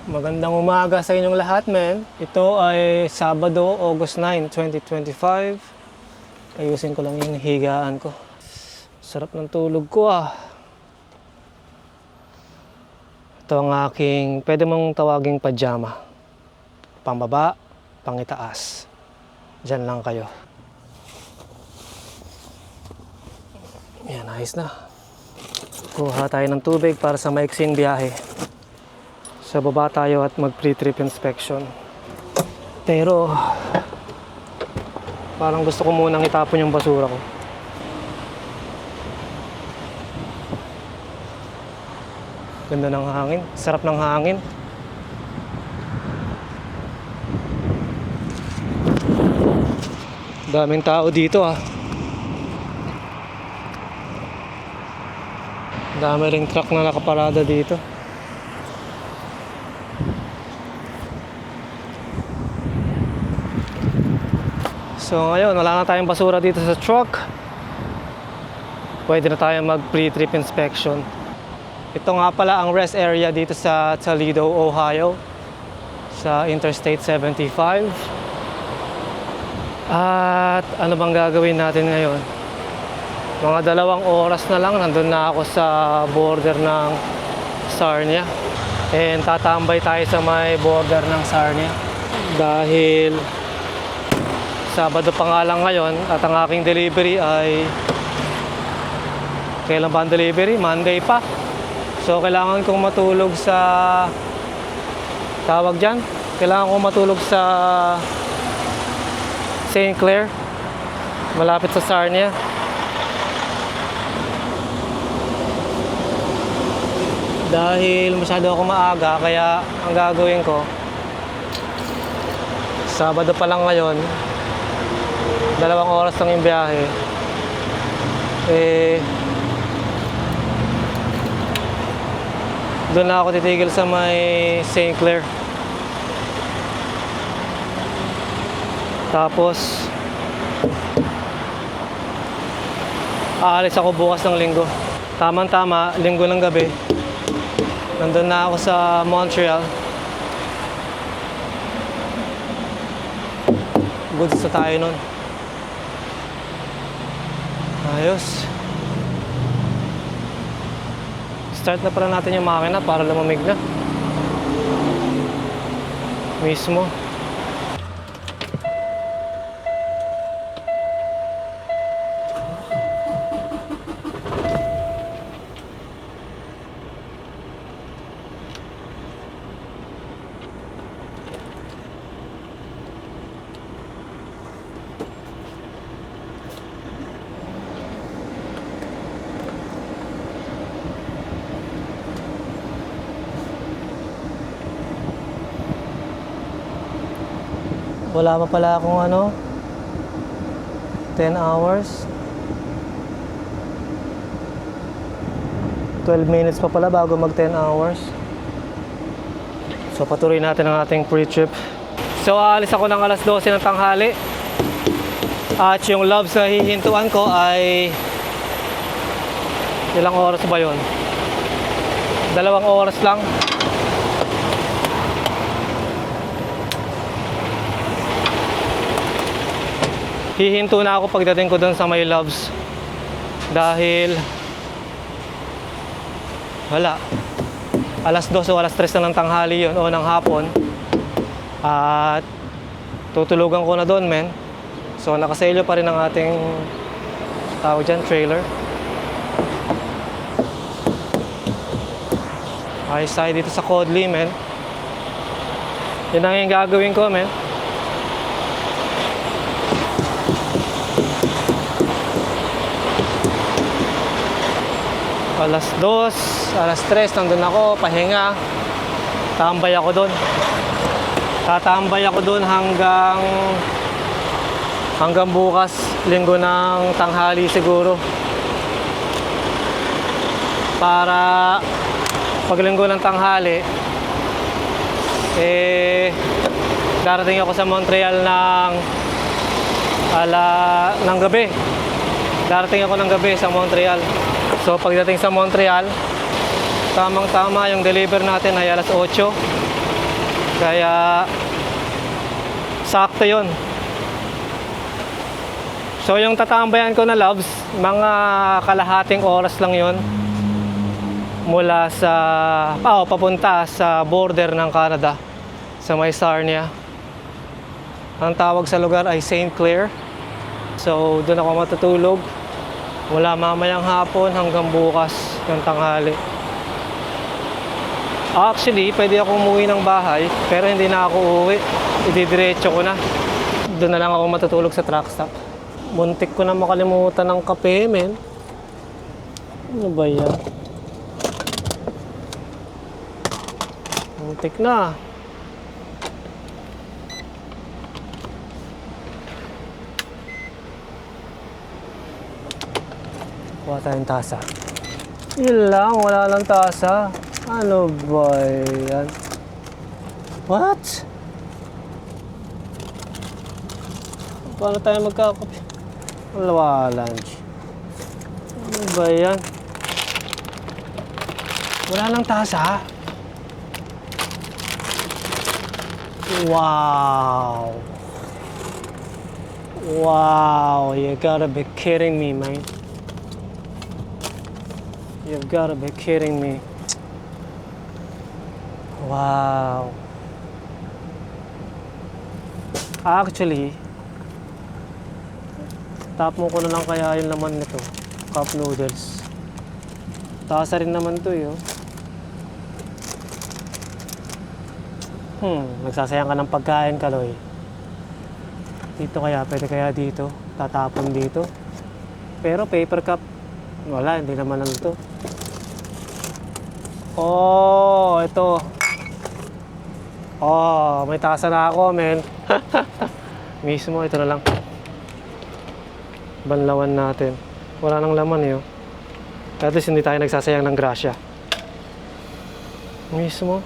Magandang umaga sa inyong lahat, men. Ito ay Sabado, August 9, 2025. Ayusin ko lang yung higaan ko. Sarap ng tulog ko ah. Ito ang aking, pwede mong tawaging pajama. Pambaba, pangitaas. Diyan lang kayo. Yan, ayos na. Kuha tayo ng tubig para sa maiksing biyahe. Sa baba tayo at mag pre-trip inspection. Pero parang gusto ko munang itapon yung basura ko. Ganda ng hangin, sarap ng hangin. Daming tao dito ah. Dami ring truck na nakaparada dito. So ngayon, wala na tayong basura dito sa truck. Pwede na tayo mag pre-trip inspection. Ito nga pala ang rest area dito sa Toledo, Ohio, sa Interstate 75. At ano bang gagawin natin ngayon? Mga 2 oras na lang, nandun na ako sa border ng Sarnia. And tatambay tayo sa may border ng Sarnia. Dahil Sabado pa nga lang ngayon at ang aking delivery ay kailan ba ang delivery? Monday pa. So kailangan kong matulog sa tawag dyan. Kailangan kong matulog sa St. Clair, malapit sa Sarnia. Dahil masyado ako maaga, kaya ang gagawin ko, Sabado pa lang ngayon, 2 oras lang yung biyahe. Doon na ako titigil sa may St. Clair. Tapos aalis ako bukas ng Linggo. Tama-tama, Linggo ng gabi. Nandun na ako sa Montreal. Goods na tayo nun. Ayos. Start na pala natin yung makina para lumamig na. Mismo. Wala pa pala akong 10 hours. 12 minutes pa pala bago mag 10 hours. So patuloy natin ang ating pre-trip. So aalis ako ng alas 12 ng tanghali. At yung loves na hihintuan ko ay ilang oras ba yun? 2 oras lang. Hihinto na ako pagdating ko doon sa may loves. Dahil wala. Alas 2 o alas 3 na ng tanghali yun o ng hapon. At tutulugan ko na doon, men. So nakaselyo pa rin ang ating tawag dyan, trailer. Ayos tayo dito sa Codley, men. Yun ang yung gagawin ko, men. Alas 2, alas 3, nandun ako, pahinga. Tambay ako doon. Tatambay ako doon hanggang bukas, Linggo ng tanghali siguro. Para pag Linggo ng tanghali, darating ako sa Montreal ng gabi. Darating ako ng gabi sa Montreal. So pagdating sa Montreal, tamang-tama yung deliver natin ay alas 8. Kaya sakto yun. So yung tatambayan ko na loves, mga kalahating oras lang yun mula sa papunta sa border ng Canada sa may Sarnia. Ang tawag sa lugar ay St. Clair. So doon ako matutulog mula mamayang hapon hanggang bukas ng tanghali. Actually, pwede ako umuwi ng bahay, pero hindi na ako uuwi. Ididiretso ko na. Doon na lang ako matutulog sa truck stop. Muntik ko na makalimutan ng kape, men. Ano ba yan? Muntik na. Kuha tayong tasa. Yun lang, wala lang tasa. Ano ba yan? What? Paano tayo magkakape? Wala lunch. Ano ba yan? Wala lang tasa? Wow! Wow! You gotta be kidding me, man. You've gotta be kidding me. Wow. Actually, tapon ko na lang kaya yung laman nito. Cup noodles. Tasa rin naman to yun. Nagsasayang ka ng pagkain, Kaloy. Dito kaya, pwede kaya dito. Tatapon dito. Pero paper cup, wala, hindi naman lang to. Oh, ito. Oh, may tasa na ako, men. Mismo, ito na lang. Banlawan natin. Wala nang laman eh. At least hindi tayo nagsasayang ng grasya. Mismo.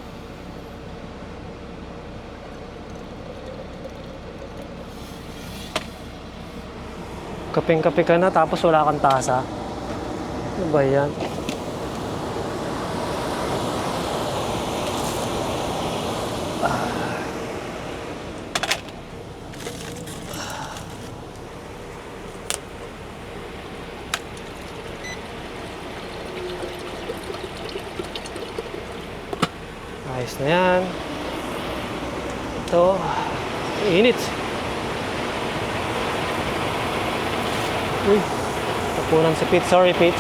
Kapeng-kape ka na tapos wala kang tasa. Ano ba yan? Ayos na yan. Ito. Init. Uy. Tapunan si Pete. Sorry, Pete.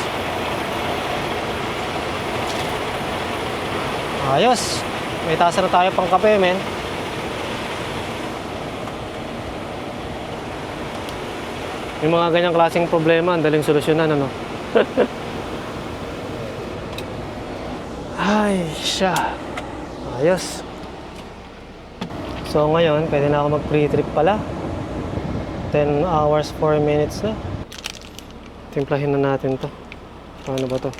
Ayos. May tasa na tayo pang kape, men. Yung mga ganyang klaseng problema, ang daling solusyonan, ano? Ay, siya. Ayos. So ngayon, pwede na ako mag-pre-trip pala. 10 hours, 4 minutes na. Timplahin na natin to. Paano ba to?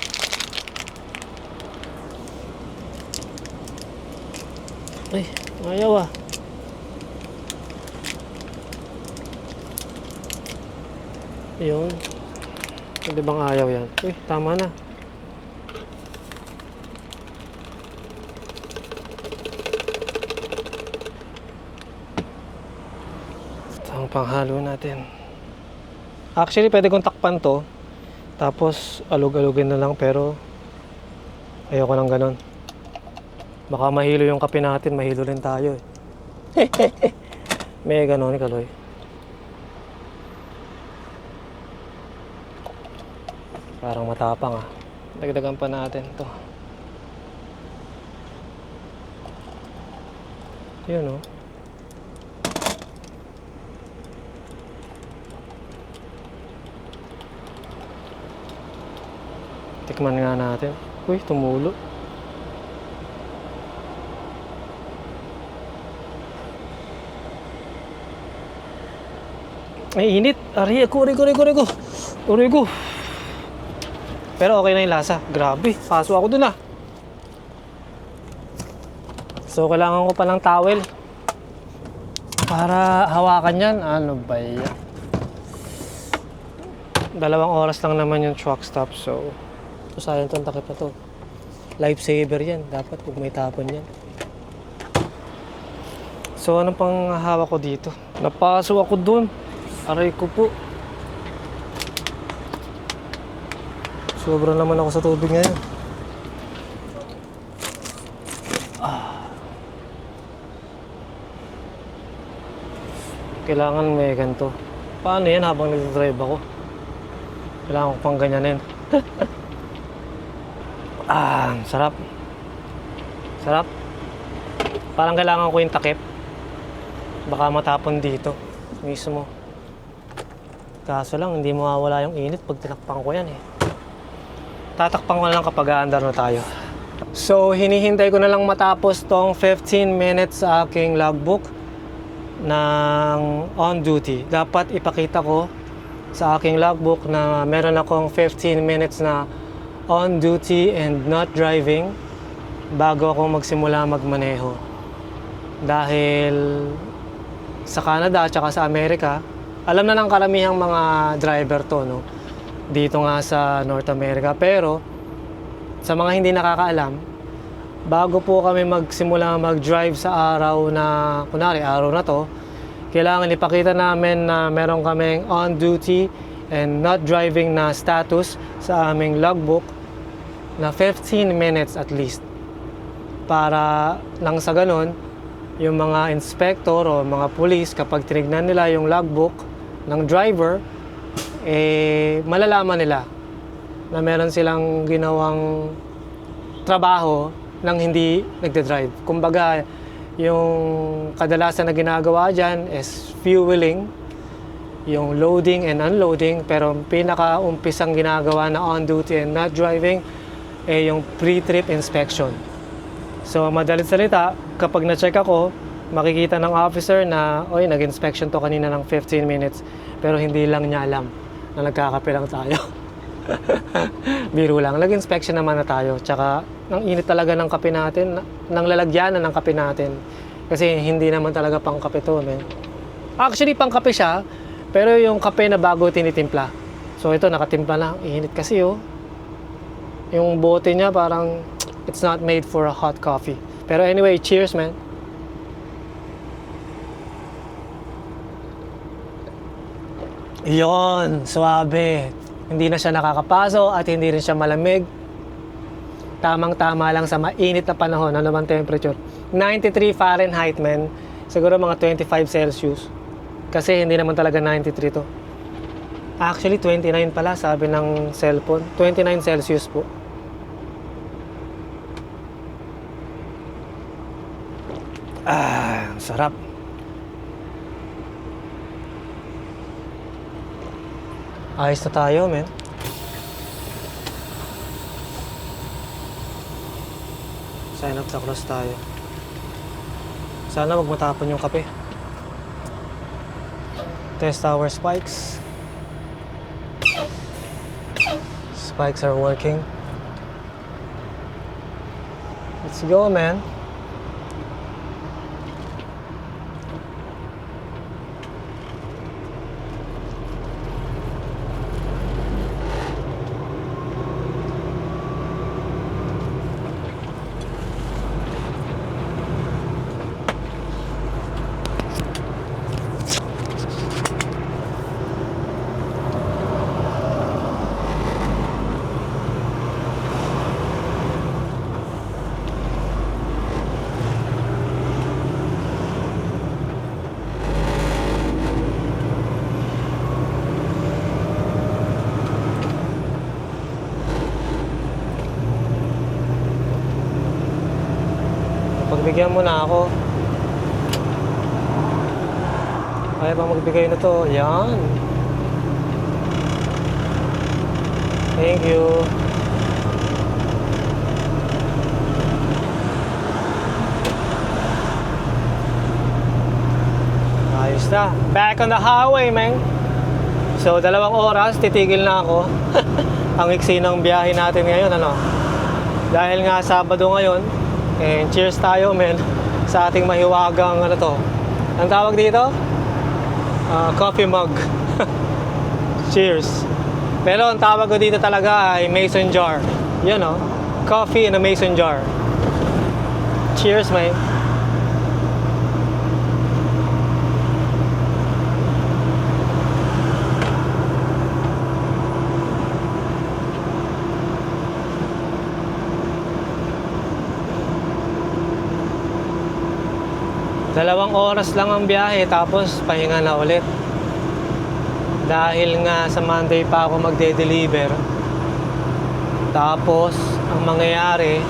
Ay, ayaw ah. Yun. Pwede bang ayaw yan? Uy, tama na. Ang panghalo natin. Actually, pwede kong takpan to. Tapos, alug-alugin na lang. Pero, ayoko lang ganon. Baka mahilo yung kape natin. Mahilo rin tayo eh. May ganon, Kaloy. Parang matapang ah. Dagdagan pa natin to. Yun oh. Tikman nga natin. Uy, tumulo. Ay, init. Aray, aray ko. Pero okay na yung lasa. Grabe, paso ako dun ah. So, kailangan ko palang towel para hawakan yan. Ano ba yan? 2 oras lang naman yung truck stop. So, sayang itong takip na to. Lifesaver yan. Dapat kung may tapon yan. So ano pang hawak ko dito? Napasok ako dun. Aray ko po. Sobra naman ako sa tubig ngayon. Kailangan may ganito. Paano yan habang nag-drive ako? Kailangan ko pang ganyanin. Sarap. Sarap. Parang kailangan ko yung takip. Baka matapon dito mismo. Kaso lang, hindi mawawala yung init pag tinakpan ko yan eh. Tatakpan ko na lang kapag aandar na tayo. So, hinihintay ko na lang matapos tong 15 minutes sa aking logbook ng on duty. Dapat ipakita ko sa aking logbook na meron akong 15 minutes na on duty and not driving bago ako magsimula magmaneho. Dahil sa Canada at sa Amerika, alam na ng karamihang mga driver to, no? Dito nga sa North America. Pero sa mga hindi nakakaalam, bago po kami magsimula mag-drive sa araw na, kunwari araw na to, kailangan ipakita namin na meron kaming on duty and not driving na status sa aming logbook na 15 minutes at least. Para lang sa ganun, yung mga inspector o mga police, kapag tinignan nila yung logbook ng driver, malalaman nila na meron silang ginawang trabaho nang hindi nagde-drive. Kumbaga, yung kadalasan na ginagawa dyan is fueling, yung loading and unloading, pero pinaka-umpisang ginagawa na on-duty and not driving yung pre-trip inspection. So, madalit salita, kapag na-check ako, makikita ng officer na, oy, nag-inspection to kanina ng 15 minutes, pero hindi lang niya alam na nagkakape lang tayo. Biro lang, nag-inspection naman na tayo. Tsaka, ang init talaga ng kape natin, ng lalagyanan ng kape natin. Kasi hindi naman talaga pang kape to, man. Actually, pang kape siya, pero yung kape na bago tinitimpla. So, ito, nakatimpla na. Init kasi, oh. Yung bote niya, parang, it's not made for a hot coffee. Pero anyway, cheers, man. Yon, suabe. Hindi na siya nakakapaso at hindi rin siya malamig. Tamang-tama lang sa mainit na panahon. Ano bang temperature? 93 Fahrenheit, man. Siguro mga 25 Celsius. Kasi hindi naman talaga 93 to. Actually, 29 pala, sabi ng cellphone. 29 Celsius po. Sarap. Ayos na tayo, men. Sign up sa cross tayo. Sana wag matapon yung kape. Test our spikes. Spikes are working. Let's go, man. Pagbigyan mo na ako. Kaya bang magbigay na to? Yan. Thank you. Ayos na. Back on the highway, man. So, 2 oras, titigil na ako. Ang iksi ng biyahe natin ngayon, ano? Dahil nga Sabado ngayon, and cheers tayo, men, sa ating mahiwagang, ano to? Ang tawag dito? Coffee mug. Cheers. Pero ang tawag ko dito talaga ay mason jar. Yun, no? Coffee in a mason jar. Cheers, man. 2 oras lang ang biyahe tapos pahinga na ulit. Dahil nga sa Monday pa ako magde-deliver. Tapos ang mangyayari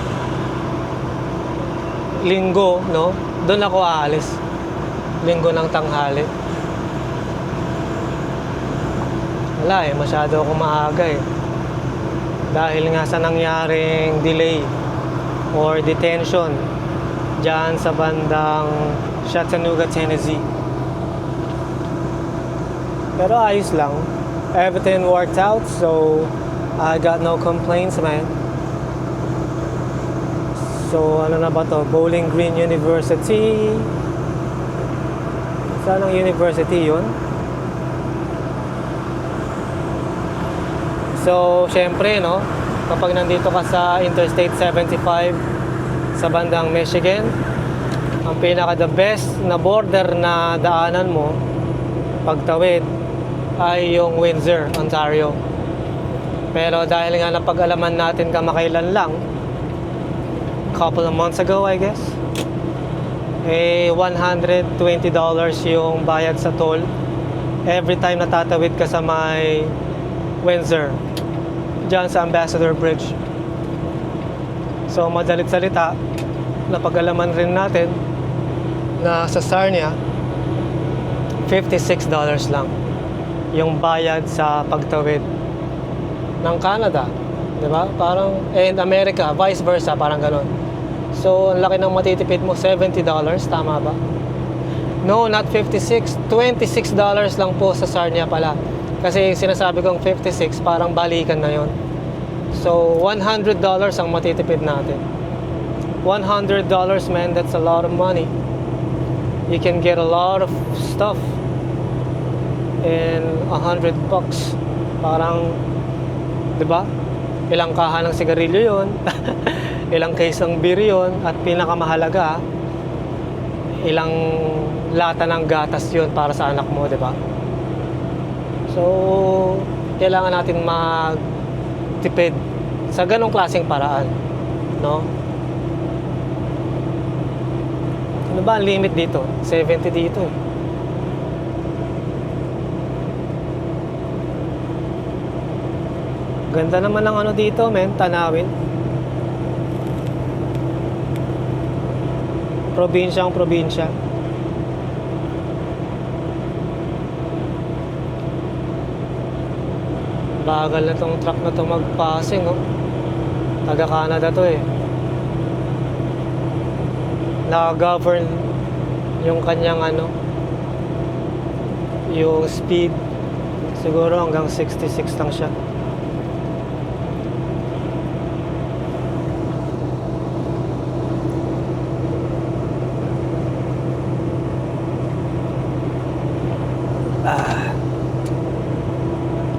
Linggo, no? Doon ako aalis. Linggo ng tanghali. Wala masyado ako maaga dahil nga sa nangyaring delay or detention dyan sa bandang Chattanooga, Tennessee. Pero ayos lang. Everything worked out, so I got no complaints, man. So ano na ba to? Bowling Green University. Saan ang university yun? So, syempre, no, kapag nandito ka sa Interstate 75 sa bandang Michigan, ang pinaka the best na border na daanan mo pagtawid ay yung Windsor, Ontario. Pero dahil nga napag-alaman natin kamakailan lang, couple of months ago, I guess, $120 yung bayad sa toll every time na tatawid ka sa may Windsor, dyan sa Ambassador Bridge. So madalit salita, napag-alaman rin natin na sa Sarnia $56 lang yung bayad sa pagtawid ng Canada, di ba? Parang, and America, vice versa, parang ganon. So ang laki ng matitipid mo, $70, tama ba? No, not 56, $26 lang po sa Sarnia pala. Kasi sinasabi kong 56, parang balikan na yon. So, $100 ang matitipid natin. $100, man, that's a lot of money. You can get a lot of stuff in $100. Parang, di ba? Ilang kaha ng sigarilyo yon, ilang case ng beer yon, at pinakamahalaga, ilang lata ng gatas yon para sa anak mo, di ba? So, kailangan natin magtipid sa ganong klaseng paraan, no? Ano ba ang limit dito? 70 dito eh. Ganda naman ng ano dito, men, tanawin. Probinsyang probinsya. Bagal na tong truck na to mag-passing, oh. Taga Canada to eh. Naka-govern yung kanyang ano, yung speed. Siguro hanggang 66 lang siya.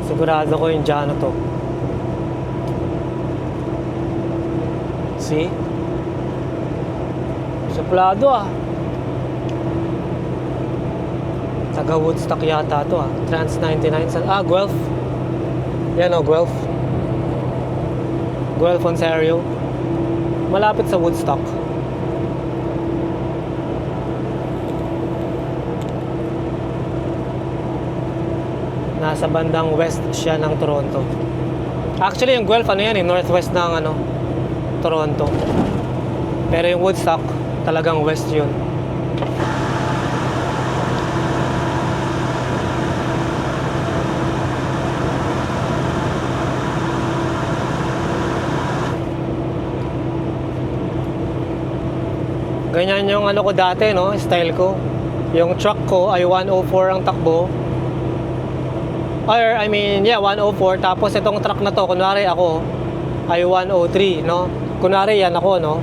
Sigurado ko yung dyan to. See? Suplado ah. Taga Woodstock yata to ah. Trans 99. Guelph. Yan o, Guelph. Guelph, Ontario. Malapit sa Woodstock. Nasa bandang west siya ng Toronto. Actually, yung Guelph, ano yan eh, northwest ng ano, Toronto. Pero yung Woodstock, talagang west yun. Ganyan yung ano ko dati, no, style ko. Yung truck ko ay 104 ang takbo. Or, 104. Tapos itong truck na to, kunwari ako, ay 103, no? Kunwari yan ako, no?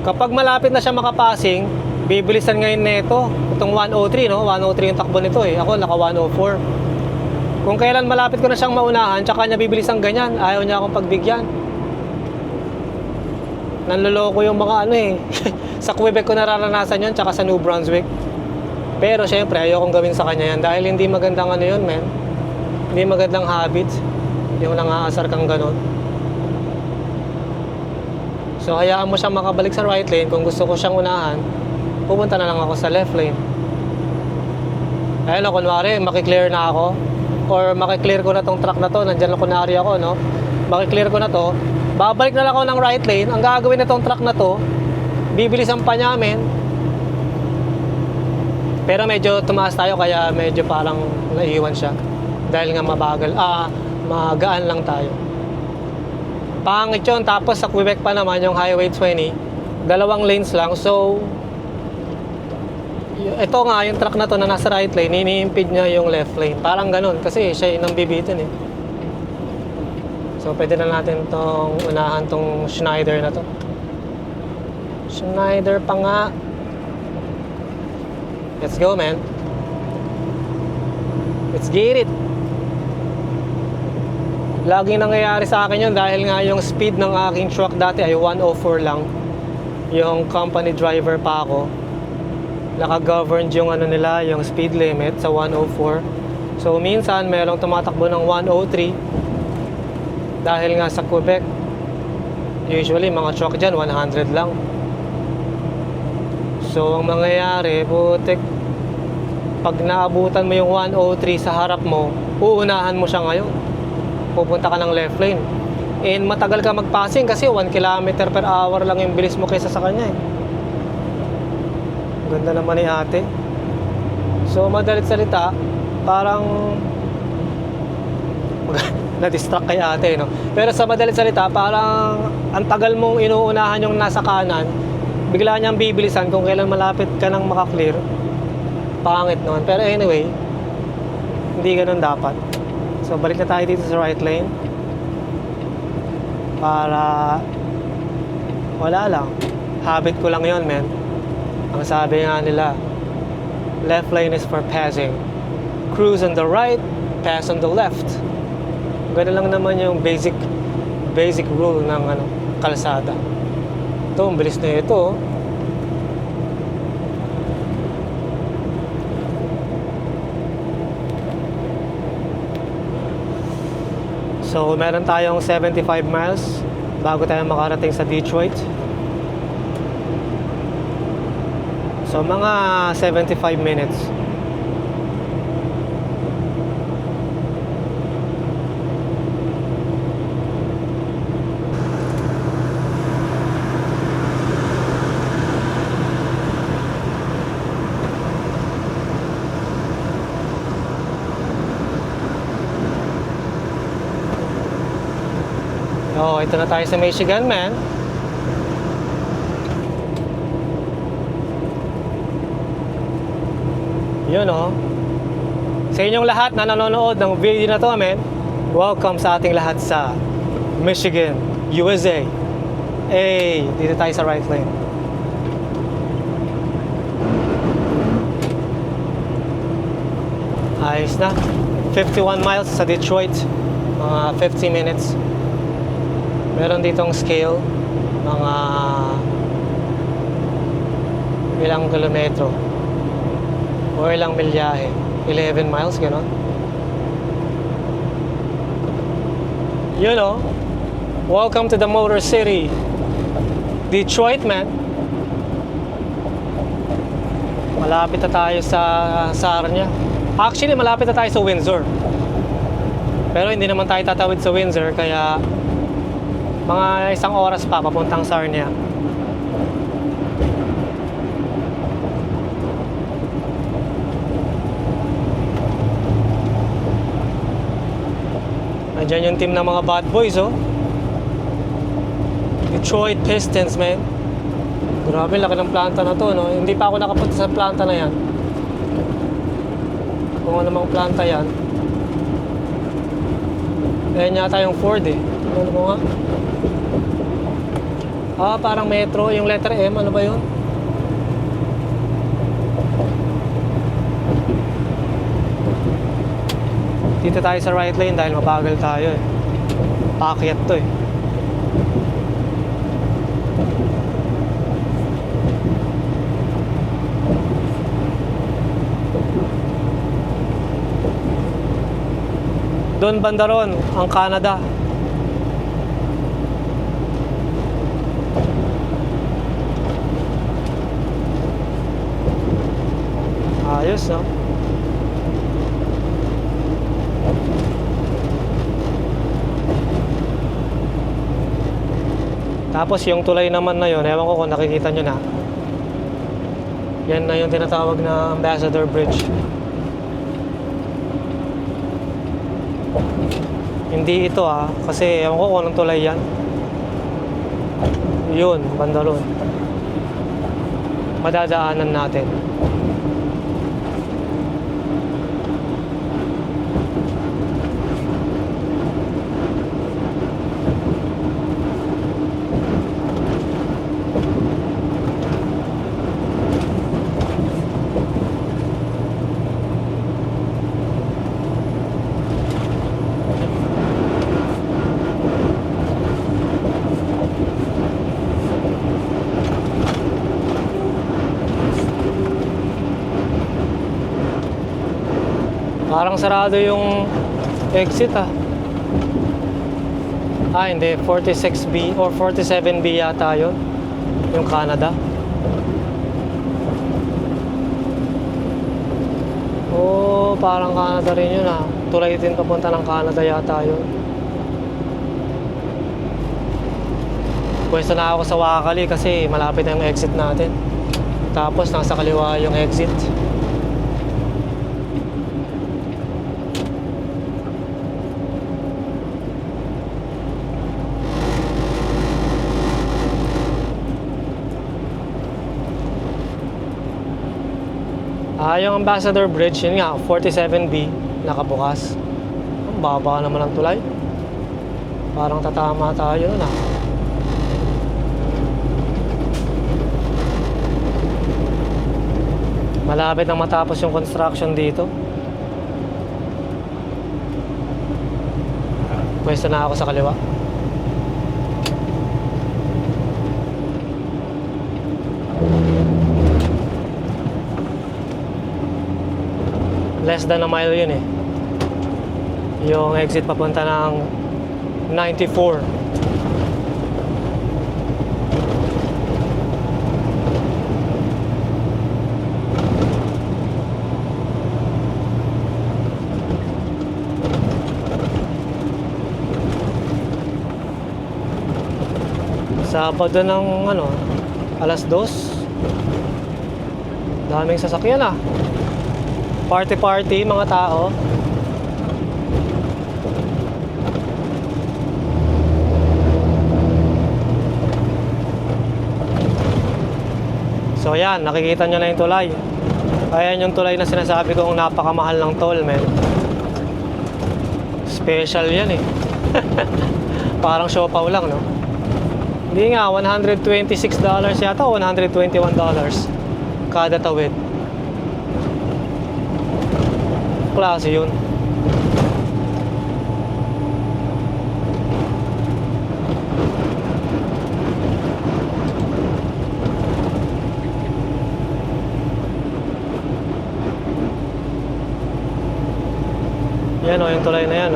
Kapag malapit na siya makapasing, bibilisan ngayon nito. Itong 103, no? 103 yung takbo nito eh. Ako, naka 104. Kung kailan malapit ko na siyang maunahan, tsaka niya bibilisan ganyan, ayaw niya akong pagbigyan. Nanloloko yung mga ano eh. Sa Quebec ko nararanasan yun, tsaka sa New Brunswick. Pero syempre, ayokong gawin sa kanya yan dahil hindi magandang ano yun, man. Hindi magandang habits. Yung nangaasar kang ganon. So, hayaan mo siyang makabalik sa right lane kung gusto ko siyang unahan. pupunta na lang ako sa left lane. Ayun, kunwari, makiklear na ako or makiklear ko na tong truck na to, nandyan lang kunwari ako, no? Makiklear ko na to, babalik na lang ako ng right lane. Ang gagawin na tong truck na to, bibilisan pa namin. Pero medyo tumaas tayo kaya medyo parang naiiwan siya. Dahil nga mabagal, magaan lang tayo. Pangit yun. Tapos sa Quebec pa naman yung Highway 20, 2 lanes lang. So, ito nga, yung truck na to na nasa right lane, ini-impede niya yung left lane. Parang ganun, kasi siya yung nambibitin eh. So, pwede na natin tong unahan tong Schneider na to. Schneider pa nga. Let's go, man. Let's get it. Laging nangyayari sa akin yun dahil nga yung speed ng aking truck dati ay 104 lang. Yung company driver pa ako. Naka-governed yung ano nila, yung speed limit sa 104. So minsan merong tumatakbo ng 103 dahil nga sa Quebec. Usually mga truck dyan 100 lang. So ang mangyayari, putik, pag naabutan mo yung 103 sa harap mo, uunahan mo siya ngayon. Pupunta ka ng left lane. And matagal ka mag-passing kasi 1 km per hour lang yung bilis mo kaysa sa kanya eh. Ganda naman ni ate. So madalit salita, parang na-distract kay ate, no? Pero sa madalit salita, parang ang tagal mong inuunahan yung nasa kanan, bigla niyang bibilisan kung kailan malapit ka nang makaklear. Pangit naman. Pero anyway, hindi ganun dapat. So balik na tayo dito sa right lane. Para wala lang. Habit ko lang yon, man. Ang sabi nga nila, left lane is for passing. Cruise on the right, pass on the left. Ganun lang naman yung basic rule ng kalsada. Ito, ang bilis na ito. So, meron tayong 75 miles bago tayo makarating sa Detroit. So, mga 75 minutes. Oh, ito na tayo sa Michigan, man. Yun, oh. Sa inyong lahat na nanonood ng video na to, man, welcome sa ating lahat sa Michigan, USA. Hey, dito tayo sa right lane. Ayos na. 51 miles sa Detroit. Mga 50 minutes. Meron ditong scale, mga ilang kilometro o ilang milyahe, 11 miles, gano'n. You know, welcome to the Motor City, Detroit, man. Malapit na tayo sa Sarnia. Actually, malapit na tayo sa Windsor. Pero hindi naman tayo tatawid sa Windsor, kaya mga 1 oras pa papuntang Sarnia. Nandiyan yung team ng mga bad boys, oh. Detroit Pistons, man. Grabe, laki ng planta na to, no? Hindi pa ako nakapunta sa planta na yan. Kung ano mang planta yan. Ayan yata yung Ford, eh. Ano mo nga? Parang metro, yung letter M, ano ba yun? Dito tayo sa right lane dahil mabagal tayo eh. Paakyat to eh. Doon banda ron, ang Canada. Ayos, no? Tapos yung tulay naman na yun, ewan ko kung nakikita nyo na. Yan na yung tinatawag na Ambassador Bridge. Hindi ito kasi ewan ko kung anong tulay yan. Yun, banda ron. Madadaanan natin. Parang sarado yung exit hindi, 46B or 47B yata yun, yung Canada. Parang Canada rin yun tulay din papunta ng Canada yata yun. Pwesto na ako sa Wakali kasi malapit na yung exit natin. Tapos nasa kaliwa yung exit. Yung Ambassador Bridge, yun nga, 47B, nakabukas. Ang baba naman ang tulay. Parang tatama tayo nun Malapit na matapos yung construction dito. Pwesto na ako sa kaliwa. Less than a mile yun yung exit papunta ng 94. Sabado ng alas 2. Daming sasakyan Party mga tao. So yan, nakikita nyo na yung tulay. Ayan yung tulay na sinasabi kong napakamahal ng toll, men. Special yan Parang siopaw lang, no? Hindi nga, $126 yata o $121 kada tawid. Klase yun. Yan yung tulay na yan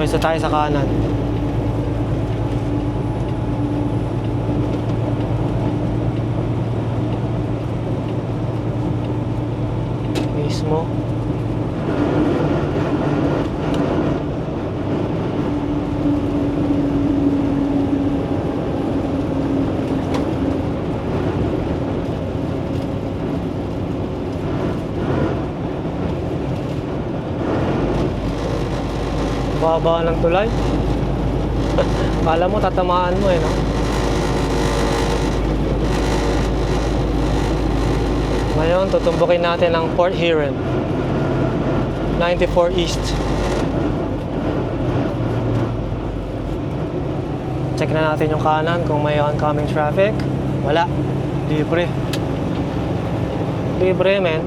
Pwesto tayo sa kanan. Mismo. Baba ng tulay. Kala mo tatamaan mo no? Ngayon tutumbukin natin ang Port Huron. 94 East. Check na natin yung kanan kung may oncoming traffic. Wala. Libre. Libre, men.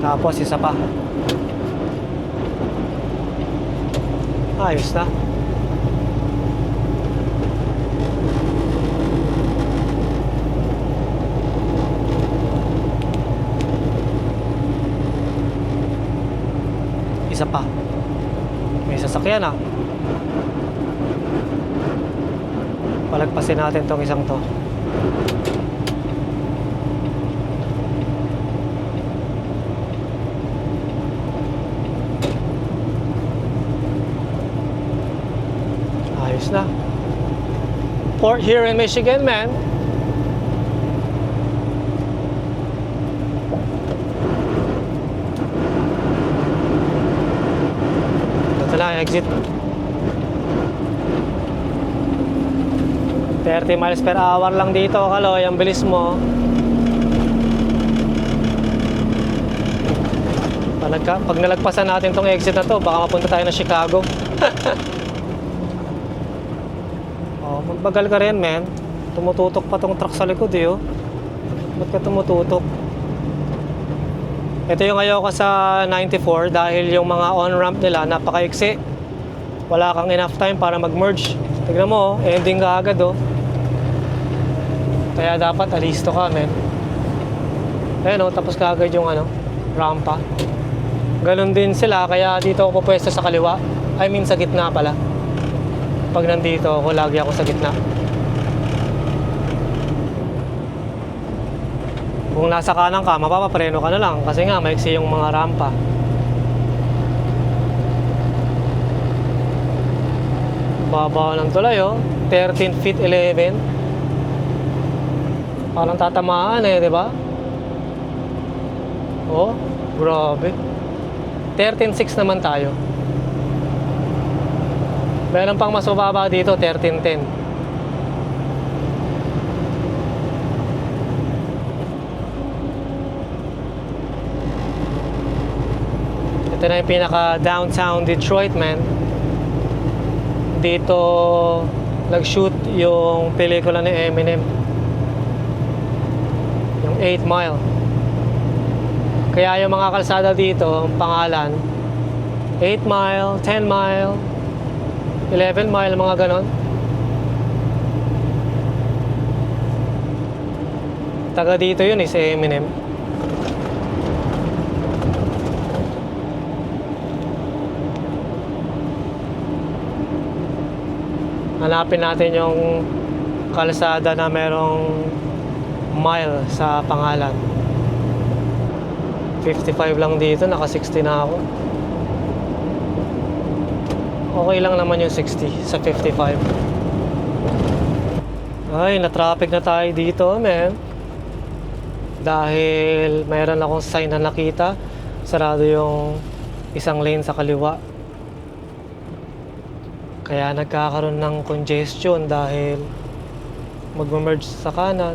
Tapos isa pa. Ayos na. Isa pa. May sasakyan ah. Palagpasin natin tong isang to. Ayos na. Port here in Michigan, man. Ito na, exit. 30 miles per hour lang dito, Kaloy. Ang bilis mo. Pag nalagpasan natin tong exit na to, baka mapunta tayo ng Chicago. Oh, magbagal ka rin, men. Tumututok pa tong truck sa likod, eh, oh. Ba't ka tumututok? Ito yung ayoko sa 94 dahil yung mga on-ramp nila napakaiksi. Wala kang enough time para mag-merge. Tignan mo, oh, ending ka agad, oh. Kaya dapat alisto ka, men. Ayan, oh, tapos kaagad yung rampa. Ganon din sila, kaya dito ako pwesto sa kaliwa. I mean, sa gitna pala. Pag nandito ako, lagi ako sa gitna. Kung nasa kanan ka, mapapapreno ka na lang kasi nga maiksi yung mga rampa. Baba ng tulay, oh. 13 feet 11. Parang tatamaan eh, di ba? Oh, grabe. 13.6 naman tayo. Meron pang mas mababa dito, 13.10. Ito na yung pinaka downtown Detroit, man. Dito nag-shoot yung pelikula ni Eminem, yung 8 Mile. Kaya yung mga kalsada dito, ang pangalan 8 Mile, 10 Mile, 11 Mile, mga ganon. Taga dito yun si Eminem. Hanapin natin yung kalsada na merong mile sa pangalan. 55 lang dito, naka 60 na ako. Okay lang naman yung 60 sa 55. Ay, na-traffic na tayo dito, man. Dahil mayroon akong sign na nakita, sarado yung isang lane sa kaliwa. Kaya nagkakaroon ng congestion dahil mag-merge sa kanan.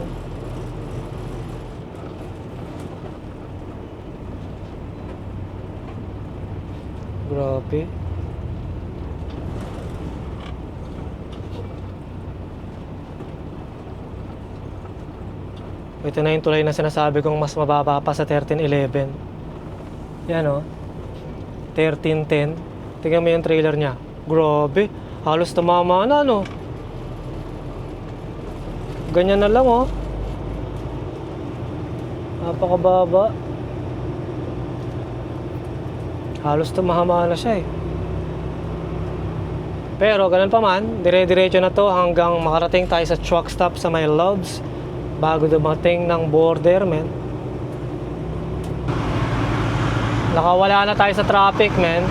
Grabe. Ito na yung tulay na sinasabi kong mas mababa pa sa 1311. Yan, oh. 1310. Tingnan mo yung trailer niya. Grabe. Halos tumama na, no? Ganyan na lang, oh. Napakababa. Halos tumahama na siya, eh. Pero ganun pa man, dire-diretso na to hanggang makarating tayo sa truck stop sa may Loves bago dumating ng border, men. Nakawala na tayo sa traffic, men.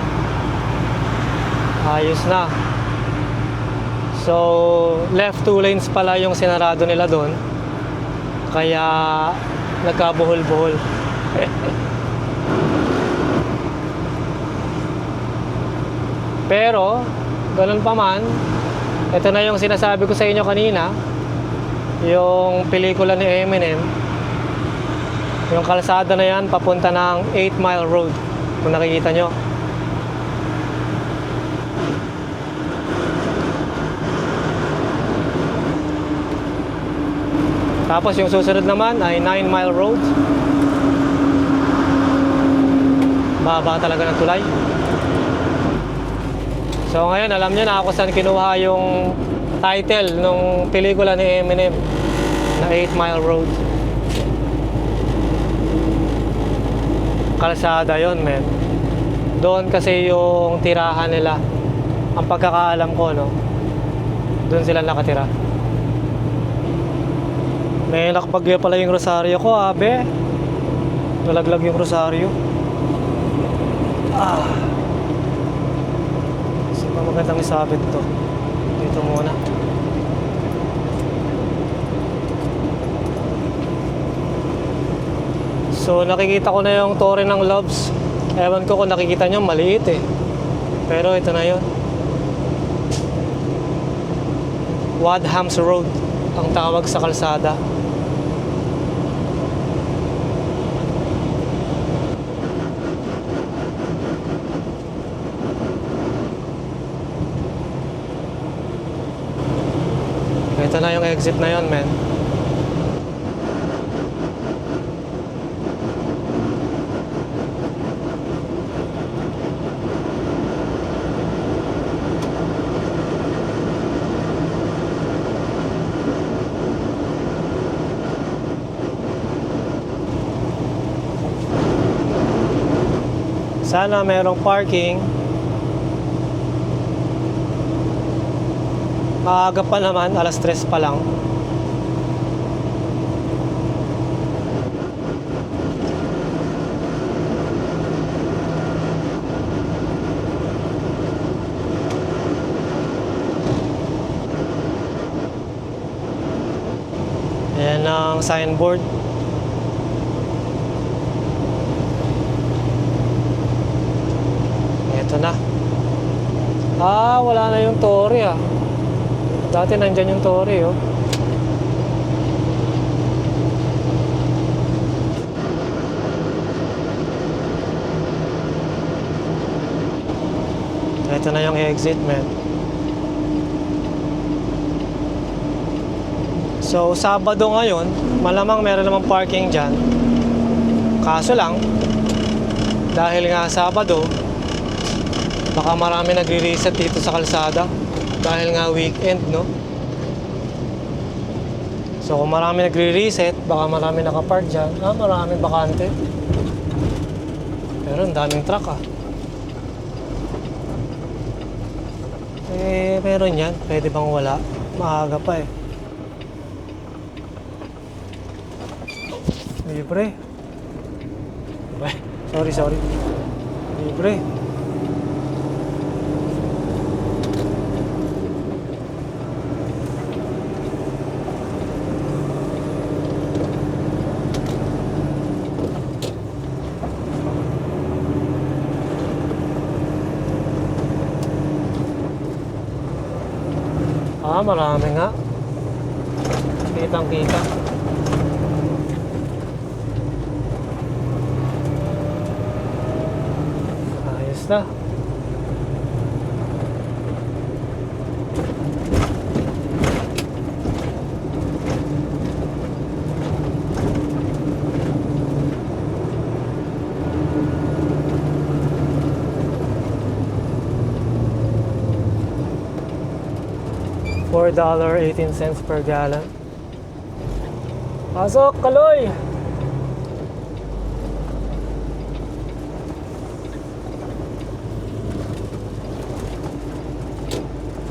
Ayos na. So, left 2 lanes pala yung sinarado nila doon. Kaya nagkabuhol-buhol. Pero, ganun pa man, ito na yung sinasabi ko sa inyo kanina, yung pelikula ni Eminem. Yung kalsada na yan, papunta ng 8 Mile Road. Kung nakikita nyo. Tapos yung susunod naman ay 9 Mile Road. Baba talaga ng tulay. So ngayon, alam nyo na ako saan kinuha yung title nung pelikula ni Eminem na 8 Mile Road. Kalsada yon, men. Doon kasi yung tirahan nila. Ang pagkakaalam ko, no, doon sila nakatira. May nakapagyo pala yung rosaryo ko, abe. Nalaglag yung rosaryo. Saan ba magandang isabit to? Dito muna. So nakikita ko na yung Torre ng Loves. Ewan ko kung nakikita nyo, maliit eh. Pero ito na yun. Wadhams Road ang tawag sa kalsada. Ito na yung exit na yun, men. Sana merong parking. Maaga pa naman, alas 3 pa lang. Ayan ang signboard. Ito na. Wala na yung Torre ah. Dati nandyan yung Torre, oh. Ito na yung exit, man. So, Sabado ngayon, malamang meron namang parking dyan. Kaso lang, dahil nga Sabado, baka marami nagre-reset dito sa kalsada. Dahil nga weekend, no? So kung marami nagre-reset, baka marami nakapark dyan. Marami bakante. Pero ang daming truck, ah. Meron yan. Pwede bang wala? Maaga pa eh. Libre. Sorry. Libre. Marami nga. Kitang-kita. Ayos na. $4.18 per gallon. Pasok, Kaloy!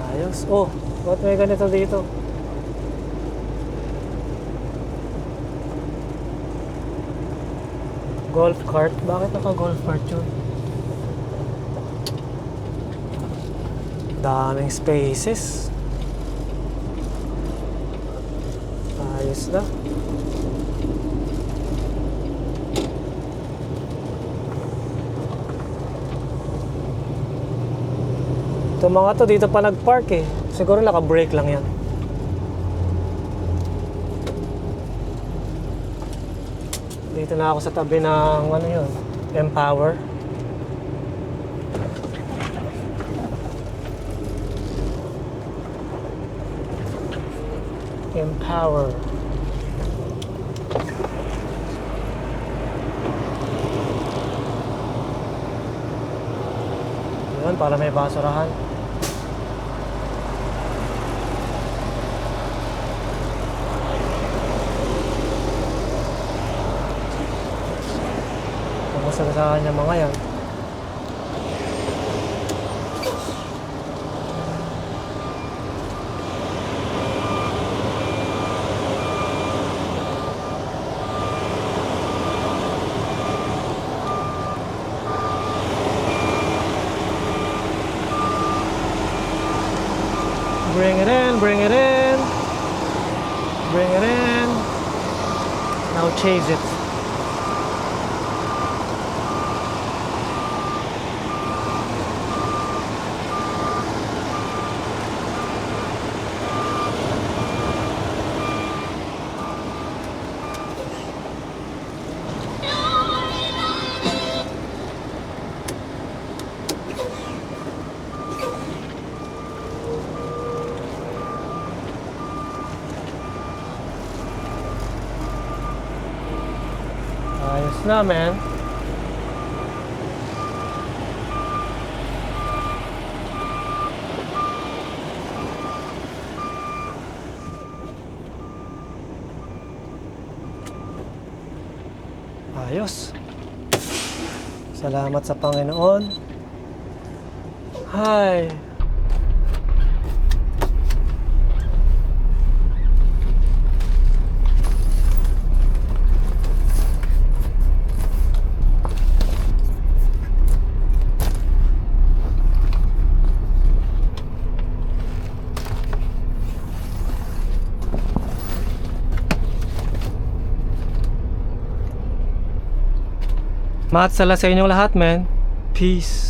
Ayos. Oh, ba't may ganito dito? Golf cart? Bakit naka-golf cart yun? Daming spaces. Ayos na. Itong mga to dito pa nag-park eh. Siguro naka-brake lang yan. Dito na ako sa tabi ng ano yun, Empower. Empower. Yun, para may basurahan. Masagasaan niya mga yan. Bring it in, bring it in. Bring it in. Now chase it. Ayos na, man. Ayos. Salamat sa Panginoon. Hi. Matsala sa inyong lahat, man. Peace.